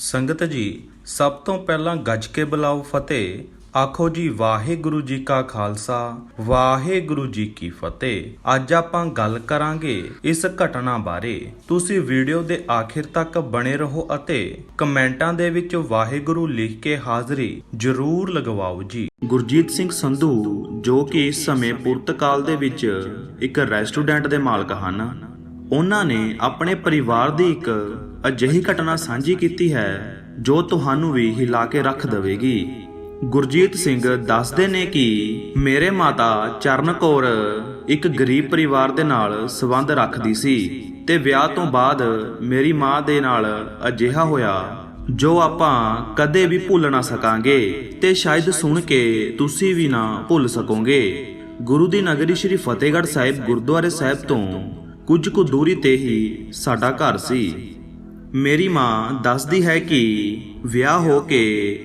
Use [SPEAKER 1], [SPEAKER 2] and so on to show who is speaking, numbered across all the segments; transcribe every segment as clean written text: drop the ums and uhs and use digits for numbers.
[SPEAKER 1] ਸੰਗਤ ਜੀ, ਸਭ ਤੋਂ ਪਹਿਲਾਂ ਗੱਜ ਕੇ ਬੁਲਾਓ ਫਤਿਹ। ਆਖੋ ਜੀ ਵਾਹਿਗੁਰੂ ਜੀ ਕਾ ਖਾਲਸਾ, ਵਾਹਿਗੁਰੂ ਜੀ ਕੀ ਫਤਿਹ। ਅੱਜ ਆਪਾਂ ਗੱਲ ਕਰਾਂਗੇ ਇਸ ਘਟਨਾ ਬਾਰੇ। ਤੁਸੀਂ ਵੀਡੀਓ ਦੇ ਆਖਿਰ ਤੱਕ ਬਣੇ ਰਹੋ ਅਤੇ ਕਮੈਂਟਾਂ ਦੇ ਵਿੱਚ ਵਾਹਿਗੁਰੂ ਲਿਖ ਕੇ ਹਾਜ਼ਰੀ ਜ਼ਰੂਰ ਲਗਵਾਓ ਜੀ। ਗੁਰਜੀਤ ਸਿੰਘ ਸੰਧੂ, ਜੋ ਕਿ ਇਸ ਸਮੇਂ ਪੁਰਤਗਾਲ ਦੇ ਵਿੱਚ ਇੱਕ ਰੈਸਟੋਰੈਂਟ ਦੇ ਮਾਲਕ ਹਨ, ਉਹਨਾਂ ਨੇ ਆਪਣੇ ਪਰਿਵਾਰ ਦੀ ਇੱਕ ਅਜਿਹੀ ਘਟਨਾ ਸਾਂਝੀ ਕੀਤੀ ਹੈ ਜੋ ਤੁਹਾਨੂੰ ਵੀ ਹਿਲਾ ਕੇ ਰੱਖ ਦੇਵੇਗੀ। ਗੁਰਜੀਤ ਸਿੰਘ ਦੱਸਦੇ ਨੇ ਕਿ ਮੇਰੇ ਮਾਤਾ ਚਰਨ ਕੌਰ ਇੱਕ ਗਰੀਬ ਪਰਿਵਾਰ ਦੇ ਨਾਲ ਸੰਬੰਧ ਰੱਖਦੀ ਸੀ ਤੇ ਵਿਆਹ ਤੋਂ ਬਾਅਦ ਮੇਰੀ ਮਾਂ ਦੇ ਨਾਲ ਅਜਿਹਾ ਹੋਇਆ ਜੋ ਆਪਾਂ ਕਦੇ ਵੀ ਭੁੱਲ ਨਾ ਸਕਾਂਗੇ ਤੇ ਸ਼ਾਇਦ ਸੁਣ ਕੇ ਤੁਸੀਂ ਵੀ ਨਾ ਭੁੱਲ ਸਕੋਗੇ। ਗੁਰੂ ਦੀ ਨਗਰੀ ਸ਼੍ਰੀ ਫਤਿਹਗੜ੍ਹ ਸਾਹਿਬ ਗੁਰਦੁਆਰੇ ਸਾਹਿਬ ਤੋਂ ਕੁਝ ਕੁ ਦੂਰੀ ਤੇ ਹੀ ਸਾਡਾ ਘਰ ਸੀ। ਮੇਰੀ ਮਾਂ ਦੱਸਦੀ ਹੈ ਕਿ ਵਿਆਹ ਹੋ ਕੇ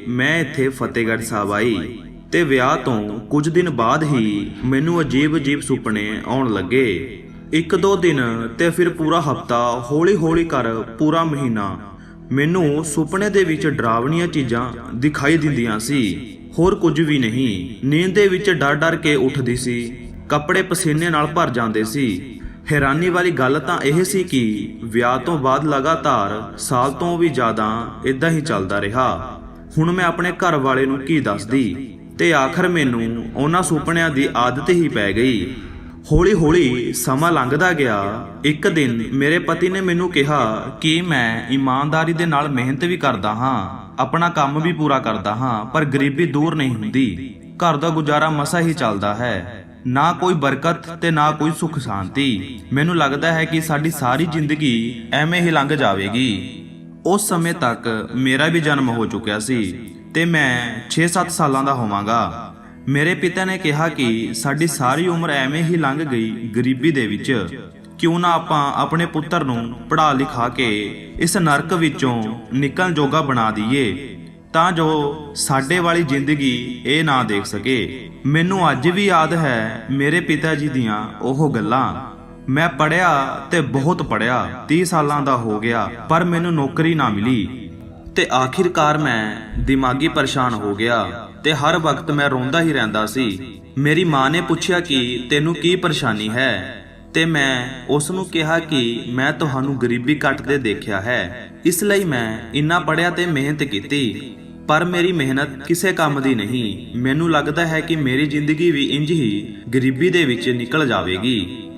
[SPEAKER 1] ਮੈਂ ਇੱਥੇ ਫਤਿਹਗੜ੍ਹ ਸਾਹਿਬ ਆਈ ਤੇ ਵਿਆਹ ਤੋਂ ਕੁਝ ਦਿਨ ਬਾਅਦ ਹੀ ਮੈਨੂੰ ਅਜੀਬ ਸੁਪਨੇ ਆਉਣ ਲੱਗੇ। 1-2 ਦਿਨ ਤੇ ਫਿਰ ਪੂਰਾ ਹਫਤਾ, ਹੌਲੀ ਕਰ ਪੂਰਾ ਮਹੀਨਾ ਮੈਨੂੰ ਸੁਪਨੇ ਦੇ ਵਿੱਚ ਡਰਾਵਣੀਆਂ ਚੀਜ਼ਾਂ ਦਿਖਾਈ ਦਿੰਦੀਆਂ ਸੀ, ਹੋਰ ਕੁਝ ਵੀ ਨਹੀਂ। ਨੀਂਦ ਦੇ ਵਿੱਚ ਡਰ ਕੇ ਉੱਠਦੀ ਸੀ, ਕੱਪੜੇ ਪਸੀਨੇ ਨਾਲ ਭਰ ਜਾਂਦੇ ਸੀ। ਹੈਰਾਨੀ ਵਾਲੀ ਗੱਲ ਤਾਂ ਇਹ ਸੀ ਕਿ ਵਿਆਹ ਤੋਂ ਬਾਅਦ ਲਗਾਤਾਰ ਸਾਲ ਤੋਂ ਵੀ ਜ਼ਿਆਦਾ ਇਦਾਂ ਹੀ ਚੱਲਦਾ ਰਿਹਾ। ਹੁਣ ਮੈਂ ਆਪਣੇ ਘਰ ਵਾਲੇ ਨੂੰ ਕੀ ਦੱਸਦੀ ਤੇ ਆਖਰ ਮੈਨੂੰ ਉਹਨਾਂ ਸੁਪਨਿਆਂ ਦੀ ਆਦਤ ਹੀ ਪੈ ਗਈ। ਹੌਲੀ ਸਮਾਂ ਲੰਘਦਾ ਗਿਆ। ਇੱਕ ਦਿਨ ਮੇਰੇ ਪਤੀ ਨੇ ਮੈਨੂੰ ਕਿਹਾ ਕਿ ਮੈਂ ਇਮਾਨਦਾਰੀ ਦੇ ਨਾਲ ਮਿਹਨਤ ਵੀ ਕਰਦਾ ਹਾਂ, ਆਪਣਾ ਕੰਮ ਵੀ ਪੂਰਾ ਕਰਦਾ ਹਾਂ, ਪਰ ਗਰੀਬੀ ਦੂਰ ਨਹੀਂ ਹੁੰਦੀ। ਘਰ ਦਾ ਗੁਜ਼ਾਰਾ ਮਸਾ ਹੀ ਚੱਲਦਾ ਹੈ, ਨਾ ਕੋਈ ਬਰਕਤ ਤੇ ਨਾ ਕੋਈ ਸੁੱਖ ਸ਼ਾਂਤੀ। ਮੈਨੂੰ ਲੱਗਦਾ ਹੈ ਕਿ ਸਾਡੀ ਸਾਰੀ ਜ਼ਿੰਦਗੀ ਐਵੇਂ ਹੀ ਲੰਘ ਜਾਵੇਗੀ। ਉਸ ਸਮੇਂ ਤੱਕ ਮੇਰਾ ਵੀ ਜਨਮ ਹੋ ਚੁੱਕਿਆ ਸੀ ਤੇ ਮੈਂ 6-7 ਸਾਲਾਂ ਦਾ ਹੋਵਾਂਗਾ। ਮੇਰੇ ਪਿਤਾ ਨੇ ਕਿਹਾ ਕਿ ਸਾਡੀ ਸਾਰੀ ਉਮਰ ਐਵੇਂ ਹੀ ਲੰਘ ਗਈ ਗਰੀਬੀ ਦੇ ਵਿੱਚ, ਕਿਉਂ ਨਾ ਆਪਾਂ ਆਪਣੇ ਪੁੱਤਰ ਨੂੰ ਪੜ੍ਹਾ ਲਿਖਾ ਕੇ ਇਸ ਨਰਕ ਵਿੱਚੋਂ ਨਿਕਲਣ ਜੋਗਾ ਬਣਾ ਦਈਏ ਤਾਂ ਜੋ ਸਾਡੇ ਵਾਲੀ ਜ਼ਿੰਦਗੀ ਇਹ ਨਾ ਦੇਖ ਸਕੇ। ਮੈਨੂੰ ਅੱਜ ਵੀ ਯਾਦ ਹੈ ਮੇਰੇ ਪਿਤਾ ਜੀ ਦੀਆਂ ਉਹ ਗੱਲਾਂ। ਮੈਂ ਪੜ੍ਹਿਆ ਤੇ ਬਹੁਤ ਪੜ੍ਹਿਆ, 30 ਸਾਲਾਂ ਦਾ ਹੋ ਗਿਆ, ਪਰ ਮੈਨੂੰ ਨੌਕਰੀ ਨਾ ਮਿਲੀ ਤੇ ਆਖਿਰਕਾਰ ਮੈਂ ਦਿਮਾਗੀ ਪਰੇਸ਼ਾਨ ਹੋ ਗਿਆ ਤੇ ਹਰ ਵਕਤ ਮੈਂ ਰੋਂਦਾ ਹੀ ਰਹਿੰਦਾ ਸੀ। ਮੇਰੀ ਮਾਂ ਨੇ ਪੁੱਛਿਆ ਕਿ ਤੈਨੂੰ ਕੀ ਪਰੇਸ਼ਾਨੀ ਹੈ ਤੇ ਮੈਂ ਉਸ ਨੂੰ ਕਿਹਾ ਕਿ ਮੈਂ ਤੁਹਾਨੂੰ ਗਰੀਬੀ ਕੱਟਦੇ ਦੇਖਿਆ ਹੈ, ਇਸ ਲਈ ਮੈਂ ਇੰਨਾ ਪੜ੍ਹਿਆ ਤੇ ਮਿਹਨਤ ਕੀਤੀ, ਪਰ ਮੇਰੀ ਮਿਹਨਤ ਕਿਸੇ ਕੰਮ ਦੀ ਨਹੀਂ। ਮੈਨੂੰ ਲੱਗਦਾ ਹੈ ਕਿ ਮੇਰੀ ਜ਼ਿੰਦਗੀ ਵੀ ਇੰਜ ਹੀ ਗਰੀਬੀ ਦੇ ਵਿੱਚ ਨਿਕਲ ਜਾਵੇਗੀ।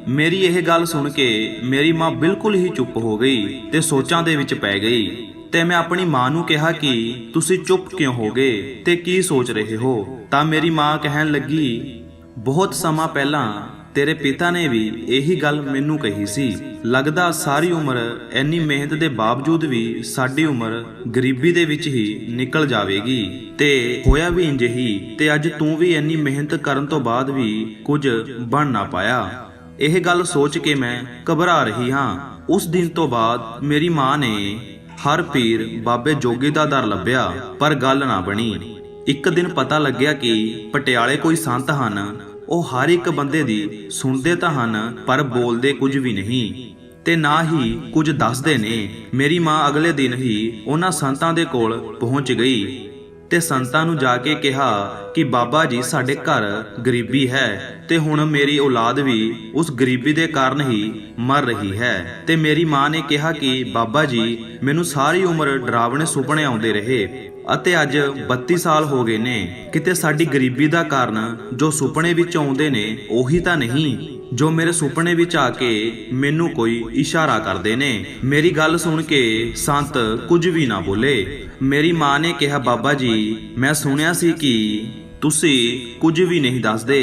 [SPEAKER 1] ਮੇਰੀ ਇਹ ਗੱਲ ਸੁਣ ਕੇ ਮੇਰੀ ਮਾਂ ਬਿਲਕੁਲ ਹੀ ਚੁੱਪ ਹੋ ਗਈ ਤੇ ਸੋਚਾਂ ਦੇ ਵਿੱਚ ਪੈ ਗਈ ਤੇ ਮੈਂ ਆਪਣੀ ਮਾਂ ਨੂੰ ਕਿਹਾ ਕਿ ਤੁਸੀਂ ਚੁੱਪ ਕਿਉਂ ਹੋ ਗਏ ਤੇ ਕੀ ਸੋਚ ਰਹੇ ਹੋ? ਤਾਂ ਮੇਰੀ ਮਾਂ ਕਹਿਣ ਲੱਗੀ, ਬਹੁਤ ਸਮਾਂ ਪਹਿਲਾਂ ਤੇਰੇ ਪਿਤਾ ਨੇ ਵੀ ਇਹੀ ਗੱਲ ਮੈਨੂੰ ਕਹੀ ਸੀ। ਲੱਗਦਾ ਸਾਰੀ ਉਮਰ ਇੰਨੀ ਮਿਹਨਤ ਦੇ ਬਾਵਜੂਦ ਵੀ ਸਾਡੀ ਉਮਰ ਗਰੀਬੀ ਦੇ ਵਿੱਚ ਹੀ ਨਿਕਲ ਜਾਵੇਗੀ ਤੇ ਹੋਇਆ ਵੀ ਇੰਜ ਹੀ। ਤੇ ਅੱਜ ਤੂੰ ਵੀ ਇੰਨੀ ਮਿਹਨਤ ਕਰਨ ਤੋਂ ਬਾਅਦ ਵੀ ਕੁਝ ਬਣ ਨਾ ਪਾਇਆ। ਇਹ ਗੱਲ ਸੋਚ ਕੇ ਮੈਂ ਘਬਰਾ ਰਹੀ ਹਾਂ। ਉਸ ਦਿਨ ਤੋਂ ਬਾਅਦ ਮੇਰੀ ਮਾਂ ਨੇ ਹਰ ਪੀਰ ਬਾਬੇ ਜੋਗੀ ਦਾ ਦਰ ਲੱਭਿਆ, ਪਰ ਗੱਲ ਨਾ ਬਣੀ। ਇੱਕ ਦਿਨ ਪਤਾ ਲੱਗਿਆ ਕਿ ਪਟਿਆਲੇ ਕੋਈ ਸੰਤ ਹਨ, ਉਹ ਹਰ ਇੱਕ ਬੰਦੇ ਦੀ ਸੁਣਦੇ ਤਾਂ ਹਨ ਪਰ ਬੋਲਦੇ ਕੁਝ ਵੀ ਨਹੀਂ ਤੇ ਨਾ ਹੀ ਕੁਝ ਦੱਸਦੇ ਨੇ। ਮੇਰੀ ਮਾਂ ਅਗਲੇ ਦਿਨ ਹੀ ਉਹਨਾਂ ਸੰਤਾਂ ਦੇ ਕੋਲ ਪਹੁੰਚ ਗਈ ਤੇ ਸੰਤਾਂ ਨੂੰ ਜਾ ਕੇ ਕਿਹਾ ਕਿ ਬਾਬਾ ਜੀ, ਸਾਡੇ ਘਰ ਗਰੀਬੀ ਹੈ ਤੇ ਹੁਣ ਮੇਰੀ ਔਲਾਦ ਵੀ ਉਸ ਗਰੀਬੀ ਦੇ ਕਾਰਨ ਹੀ ਮਰ ਰਹੀ ਹੈ। ਤੇ ਮੇਰੀ ਮਾਂ ਨੇ ਕਿਹਾ ਕਿ ਬਾਬਾ ਜੀ, ਮੈਨੂੰ ਸਾਰੀ ਉਮਰ ਡਰਾਵਣੇ ਸੁਪਨੇ ਆਉਂਦੇ ਰਹੇ ਅਤੇ ਅੱਜ 32 ਸਾਲ ਹੋ ਗਏ ਨੇ। ਕਿਤੇ ਸਾਡੀ ਗਰੀਬੀ ਦਾ ਕਾਰਨ ਜੋ ਸੁਪਨੇ ਵਿੱਚ ਆਉਂਦੇ ਨੇ ਉਹੀ ਤਾਂ ਨਹੀਂ ਜੋ ਮੇਰੇ ਸੁਪਨੇ ਵਿੱਚ ਆ ਕੇ ਮੈਨੂੰ ਕੋਈ ਇਸ਼ਾਰਾ ਕਰਦੇ ਨੇ। ਮੇਰੀ ਗੱਲ ਸੁਣ ਕੇ ਸੰਤ ਕੁਝ ਵੀ ਨਾ ਬੋਲੇ। ਮੇਰੀ ਮਾਂ ਨੇ ਕਿਹਾ, ਬਾਬਾ ਜੀ, ਮੈਂ ਸੁਣਿਆ ਸੀ ਕਿ ਤੁਸੀਂ ਕੁਝ ਵੀ ਨਹੀਂ ਦੱਸਦੇ,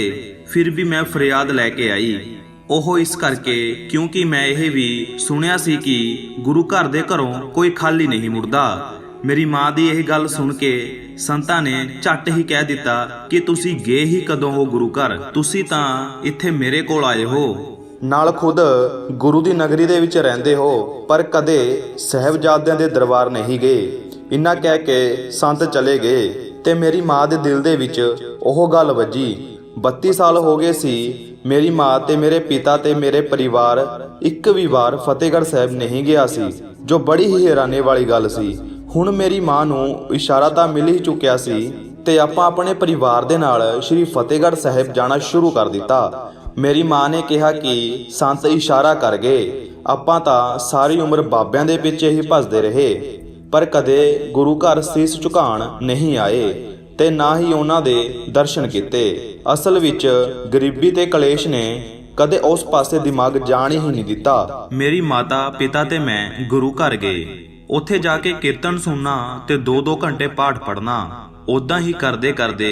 [SPEAKER 1] ਫਿਰ ਵੀ ਮੈਂ ਫਰਿਆਦ ਲੈ ਕੇ ਆਈ। ਉਹ ਇਸ ਕਰਕੇ ਕਿਉਂਕਿ ਮੈਂ ਇਹ ਵੀ ਸੁਣਿਆ ਸੀ ਕਿ ਗੁਰੂ ਘਰ ਦੇ ਘਰੋਂ ਕੋਈ ਖਾਲੀ ਨਹੀਂ ਮੁੜਦਾ। ਮੇਰੀ ਮਾਂ ਦੀ ਇਹ ਗੱਲ ਸੁਣ ਕੇ ਸੰਤਾਂ ਨੇ ਝੱਟ ਹੀ ਕਹਿ ਦਿੱਤਾ ਕਿ ਤੁਸੀਂ ਗਏ ਹੀ ਕਦੋਂ ਹੋ ਗੁਰੂ ਘਰ? ਤੁਸੀਂ ਤਾਂ ਇੱਥੇ ਮੇਰੇ ਕੋਲ ਆਏ ਹੋ, ਨਾਲ ਖੁਦ ਗੁਰੂ ਦੀ ਨਗਰੀ ਦੇ ਵਿੱਚ ਰਹਿੰਦੇ ਹੋ, ਪਰ ਕਦੇ ਸਾਹਿਬਜ਼ਾਦਿਆਂ ਦੇ ਦਰਬਾਰ ਨਹੀਂ ਗਏ। ਇੰਨਾ ਕਹਿ ਕੇ ਸੰਤ ਚਲੇ ਗਏ ਤੇ ਮੇਰੀ ਮਾਂ ਦੇ ਦਿਲ ਦੇ ਵਿੱਚ ਉਹ ਗੱਲ ਵੱਜੀ। 32 ਸਾਲ ਹੋ ਗਏ ਸੀ ਮੇਰੀ ਮਾਂ ਤੇ ਮੇਰੇ ਪਿਤਾ ਤੇ ਮੇਰੇ ਪਰਿਵਾਰ ਇੱਕ ਵੀ ਵਾਰ ਫਤਿਹਗੜ੍ਹ ਸਾਹਿਬ ਨਹੀਂ ਗਿਆ ਸੀ, ਜੋ ਬੜੀ ਹੀ ਹੈਰਾਨੀ ਵਾਲੀ ਗੱਲ ਸੀ।
[SPEAKER 2] ਹੁਣ ਮੇਰੀ ਮਾਂ ਨੂੰ ਇਸ਼ਾਰਾ ਤਾਂ ਮਿਲ ਹੀ ਚੁੱਕਿਆ ਸੀ ਤੇ ਆਪਾਂ ਆਪਣੇ ਪਰਿਵਾਰ ਦੇ ਨਾਲ ਸ਼੍ਰੀ ਫਤਿਹਗੜ੍ਹ ਸਾਹਿਬ ਜਾਣਾ ਸ਼ੁਰੂ ਕਰ ਦਿੱਤਾ। ਮੇਰੀ ਮਾਂ ਨੇ ਕਿਹਾ ਕਿ ਸੰਤ ਇਸ਼ਾਰਾ ਕਰ ਗਏ। ਆਪਾਂ ਤਾਂ ਸਾਰੀ ਉਮਰ ਬਾਬਿਆਂ ਦੇ ਪਿੱਛੇ ਹੀ ਭੱਜਦੇ ਰਹੇ, ਪਰ ਕਦੇ ਗੁਰੂ ਘਰ ਸੀਸ ਝੁਕਾਉਣ ਨਹੀਂ ਆਏ ਤੇ ਨਾ ਹੀ ਉਹਨਾਂ ਦੇ ਦਰਸ਼ਨ ਕੀਤੇ। ਅਸਲ ਵਿੱਚ ਗਰੀਬੀ ਤੇ ਕਲੇਸ਼ ਨੇ ਕਦੇ ਉਸ ਪਾਸੇ ਦਿਮਾਗ ਜਾਣ ਹੀ ਨਹੀਂ ਦਿੱਤਾ।
[SPEAKER 1] ਮੇਰੀ ਮਾਤਾ ਪਿਤਾ ਤੇ ਮੈਂ ਗੁਰੂ ਘਰ ਗਏ। ਉੱਥੇ ਜਾ ਕੇ ਕੀਰਤਨ ਸੁਣਨਾ ਤੇ 2-2 ਘੰਟੇ ਪਾਠ ਪੜ੍ਹਨਾ। ਉਦਾਂ ਹੀ ਕਰਦੇ ਕਰਦੇ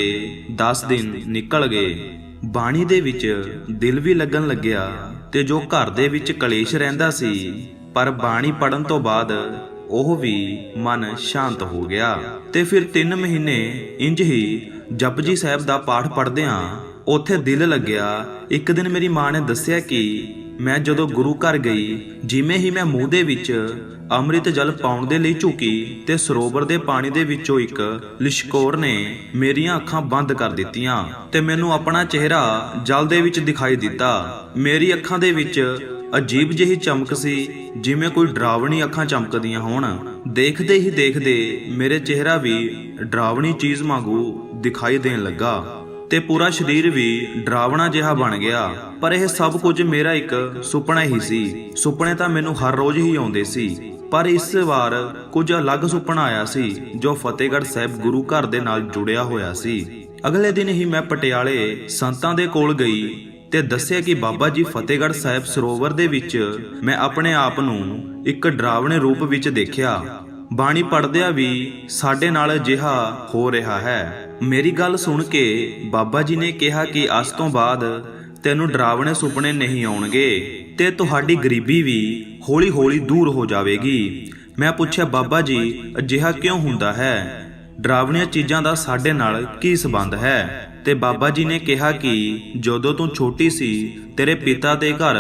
[SPEAKER 1] 10 ਦਿਨ ਨਿਕਲ ਗਏ। ਬਾਣੀ ਦੇ ਵਿੱਚ ਦਿਲ ਵੀ ਲੱਗਣ ਲੱਗਿਆ ਤੇ ਜੋ ਘਰ ਦੇ ਵਿੱਚ ਕਲੇਸ਼ ਰਹਿੰਦਾ ਸੀ, ਪਰ ਬਾਣੀ ਪੜਨ ਤੋਂ ਬਾਅਦ ਉਹ ਵੀ ਮਨ ਸ਼ਾਂਤ ਹੋ ਗਿਆ। ਤੇ ਫਿਰ 3 ਮਹੀਨੇ ਇੰਜ ਹੀ ਜਪਜੀ ਸਾਹਿਬ ਦਾ ਪਾਠ ਪੜ੍ਹਦਿਆਂ ਉੱਥੇ ਦਿਲ ਲੱਗਿਆ। ਇੱਕ ਦਿਨ ਮੇਰੀ ਮਾਂ ਨੇ ਦੱਸਿਆ ਕਿ ਮੈਂ ਜਦੋਂ ਗੁਰੂ ਘਰ ਗਈ, ਜਿਵੇਂ ਹੀ ਮੈਂ ਮੂੰਹ ਦੇ ਵਿੱਚ ਅੰਮ੍ਰਿਤ ਜਲ ਪਾਉਣ ਦੇ ਲਈ ਝੁਕੀ ਤੇ ਸਰੋਵਰ ਦੇ ਪਾਣੀ ਦੇ ਵਿੱਚੋਂ ਇੱਕ ਲਿਸ਼ਕੋਰ ਨੇ ਮੇਰੀਆਂ ਅੱਖਾਂ ਬੰਦ ਕਰ ਦਿੱਤੀਆਂ ਤੇ ਮੈਨੂੰ ਆਪਣਾ ਚਿਹਰਾ ਜਲ ਦੇ ਵਿੱਚ ਦਿਖਾਈ ਦਿੱਤਾ। ਮੇਰੀ ਅੱਖਾਂ ਦੇ ਵਿੱਚ ਅਜੀਬ ਜਿਹੀ ਚਮਕ ਸੀ, ਜਿਵੇਂ ਕੋਈ ਡਰਾਵਣੀ ਅੱਖਾਂ ਚਮਕਦੀਆਂ ਹੋਣ। ਦੇਖਦੇ ਹੀ ਦੇਖਦੇ ਮੇਰੇ ਚਿਹਰਾ ਵੀ ਡਰਾਵਣੀ ਚੀਜ਼ ਵਾਂਗੂ ਦਿਖਾਈ ਦੇਣ ਲੱਗਾ ਤੇ ਪੂਰਾ ਸਰੀਰ ਵੀ ਡਰਾਵਣਾ ਜਿਹਾ ਬਣ ਗਿਆ। ਪਰ ਇਹ ਸਭ ਕੁਝ ਮੇਰਾ ਇੱਕ ਸੁਪਨਾ ਹੀ ਸੀ। ਸੁਪਨੇ ਤਾਂ ਮੈਨੂੰ ਹਰ ਰੋਜ਼ ਹੀ ਆਉਂਦੇ ਸੀ, ਪਰ ਇਸ ਵਾਰ ਕੁਝ ਅਲੱਗ ਸੁਪਨਾ ਆਇਆ ਸੀ ਜੋ ਫਤਿਹਗੜ੍ਹ ਸਾਹਿਬ ਗੁਰੂ ਘਰ ਦੇ ਨਾਲ ਜੁੜਿਆ ਹੋਇਆ ਸੀ। ਅਗਲੇ ਦਿਨ ਹੀ ਮੈਂ ਪਟਿਆਲੇ ਸੰਤਾਂ ਦੇ ਕੋਲ ਗਈ ਤੇ ਦੱਸਿਆ ਕਿ ਬਾਬਾ ਜੀ, ਫਤਿਹਗੜ੍ਹ ਸਾਹਿਬ ਸਰੋਵਰ ਦੇ ਵਿੱਚ ਮੈਂ ਆਪਣੇ ਆਪ ਨੂੰ ਇੱਕ ਡਰਾਵਣੇ ਰੂਪ ਵਿੱਚ ਦੇਖਿਆ। ਬਾਣੀ ਪੜ੍ਹਦਿਆਂ ਵੀ ਸਾਡੇ ਨਾਲ ਅਜਿਹਾ ਹੋ ਰਿਹਾ ਹੈ। ਮੇਰੀ ਗੱਲ ਸੁਣ ਕੇ ਬਾਬਾ ਜੀ ਨੇ ਕਿਹਾ ਕਿ ਅੱਜ ਤੋਂ ਬਾਅਦ ਤੈਨੂੰ ਡਰਾਵਣੇ ਸੁਪਨੇ ਨਹੀਂ ਆਉਣਗੇ ਤੇ ਤੁਹਾਡੀ ਗਰੀਬੀ ਵੀ ਹੌਲੀ-ਹੌਲੀ ਦੂਰ ਹੋ ਜਾਵੇਗੀ। ਮੈਂ ਪੁੱਛਿਆ, ਬਾਬਾ ਜੀ ਅਜਿਹਾ ਕਿਉਂ ਹੁੰਦਾ ਹੈ? ਡਰਾਵਣੀਆਂ ਚੀਜ਼ਾਂ ਦਾ ਸਾਡੇ ਨਾਲ ਕੀ ਸੰਬੰਧ ਹੈ? ਤੇ ਬਾਬਾ ਜੀ ਨੇ ਕਿਹਾ ਕਿ ਜਦੋਂ ਤੂੰ ਛੋਟੀ ਸੀ, ਤੇਰੇ ਪਿਤਾ ਦੇ ਘਰ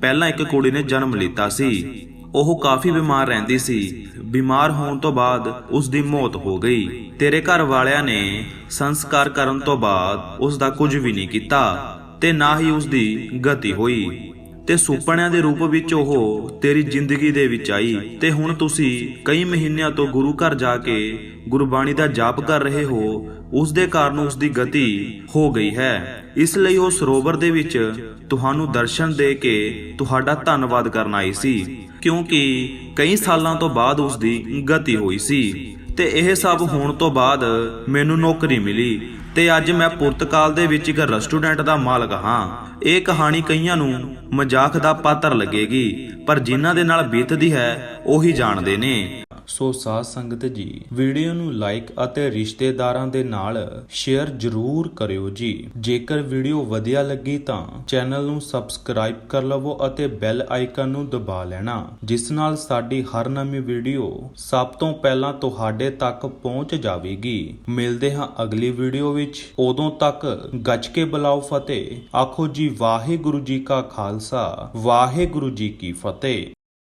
[SPEAKER 1] ਪਹਿਲਾਂ ਇੱਕ ਕੁੜੀ ਨੇ ਜਨਮ ਲਿੱਤਾ ਸੀ। ਉਹ ਕਾਫੀ ਬਿਮਾਰ ਰਹਿੰਦੀ ਸੀ। ਬਿਮਾਰ ਹੋਣ ਤੋਂ ਬਾਅਦ ਉਸ ਦੀ ਮੌਤ ਹੋ ਗਈ। ਤੇਰੇ ਘਰ ਵਾਲਿਆਂ ਨੇ ਸੰਸਕਾਰ ਕਰਨ ਤੋਂ ਬਾਅਦ ਉਸ ਦਾ ਕੁਝ ਵੀ ਨਹੀਂ ਕੀਤਾ ਤੇ ਨਾ ਹੀ ਉਸ ਦੀ ਗਤੀ ਹੋਈ ਤੇ ਸੁਪਨਿਆਂ ਦੇ ਰੂਪ ਵਿੱਚ ਉਹ ਤੇਰੀ ਜ਼ਿੰਦਗੀ ਦੇ ਵਿੱਚ ਆਈ ਤੇ ਹੁਣ ਤੁਸੀਂ ਕਈ ਮਹੀਨਿਆਂ ਤੋਂ ਗੁਰੂ ਘਰ ਜਾ ਕੇ ਗੁਰਬਾਣੀ ਦਾ ਜਾਪ ਕਰ ਰਹੇ ਹੋ। ਉਸ ਦੇ ਕਾਰਨ ਉਸ ਦੀ ਗਤੀ ਹੋ ਗਈ ਹੈ। ਇਸ ਲਈ ਉਹ ਸਰੋਵਰ ਦੇ ਵਿੱਚ ਤੁਹਾਨੂੰ ਦਰਸ਼ਨ ਦੇ ਕੇ ਤੁਹਾਡਾ ਧੰਨਵਾਦ ਕਰਨ ਆਈ ਸੀ, ਕਿਉਂਕਿ ਕਈ ਸਾਲਾਂ ਤੋਂ ਬਾਅਦ ਉਸ ਦੀ ਗਤੀ ਹੋਈ ਸੀ। ਤੇ ਇਹ ਸਭ ਹੋਣ ਤੋਂ ਬਾਅਦ ਮੈਨੂੰ ਨੌਕਰੀ ਮਿਲੀ ਤੇ ਅੱਜ ਮੈਂ ਪੁਰਤਗਾਲ ਦੇ ਵਿੱਚ ਇੱਕ ਰੈਸਟੋਰੈਂਟ ਦਾ ਮਾਲਕ ਹਾਂ। ਇਹ ਕਹਾਣੀ ਕਈਆਂ ਨੂੰ ਮਜ਼ਾਕ ਦਾ ਪਾਤਰ ਲੱਗੇਗੀ, ਪਰ ਜਿਨ੍ਹਾਂ ਦੇ ਨਾਲ ਬੀਤਦੀ ਹੈ ਉਹੀ ਜਾਣਦੇ ਨੇ। ਸੋ ਸਾਧ ਸੰਗਤ ਜੀ, ਵੀਡੀਓ ਨੂੰ ਲਾਈਕ ਅਤੇ ਰਿਸ਼ਤੇਦਾਰਾਂ ਦੇ ਨਾਲ ਸ਼ੇਅਰ ਜ਼ਰੂਰ ਕਰਿਓ ਜੀ। ਜੇਕਰ ਵੀਡੀਓ ਵਧੀਆ ਲੱਗੀ ਤਾਂ ਚੈਨਲ ਨੂੰ ਸਬਸਕ੍ਰਾਈਬ ਕਰ ਲਵੋ ਅਤੇ ਬੈਲ ਆਈਕਨ ਨੂੰ ਦਬਾ ਲੈਣਾ, ਜਿਸ ਨਾਲ ਸਾਡੀ ਹਰ ਨਵੀਂ ਵੀਡੀਓ ਸਭ ਤੋਂ ਪਹਿਲਾਂ ਤੁਹਾਡੇ ਤੱਕ ਪਹੁੰਚ ਜਾਵੇਗੀ। ਮਿਲਦੇ ਹਾਂ ਅਗਲੀ ਵੀਡੀਓ ਵਿੱਚ। ਉਦੋਂ ਤੱਕ ਗੱਜ ਕੇ ਬੁਲਾਓ ਫਤਿਹ। ਆਖੋ ਜੀ ਵਾਹਿਗੁਰੂ ਜੀ ਕਾ ਖਾਲਸਾ, ਵਾਹਿਗੁਰੂ ਜੀ ਕੀ ਫਤਿਹ।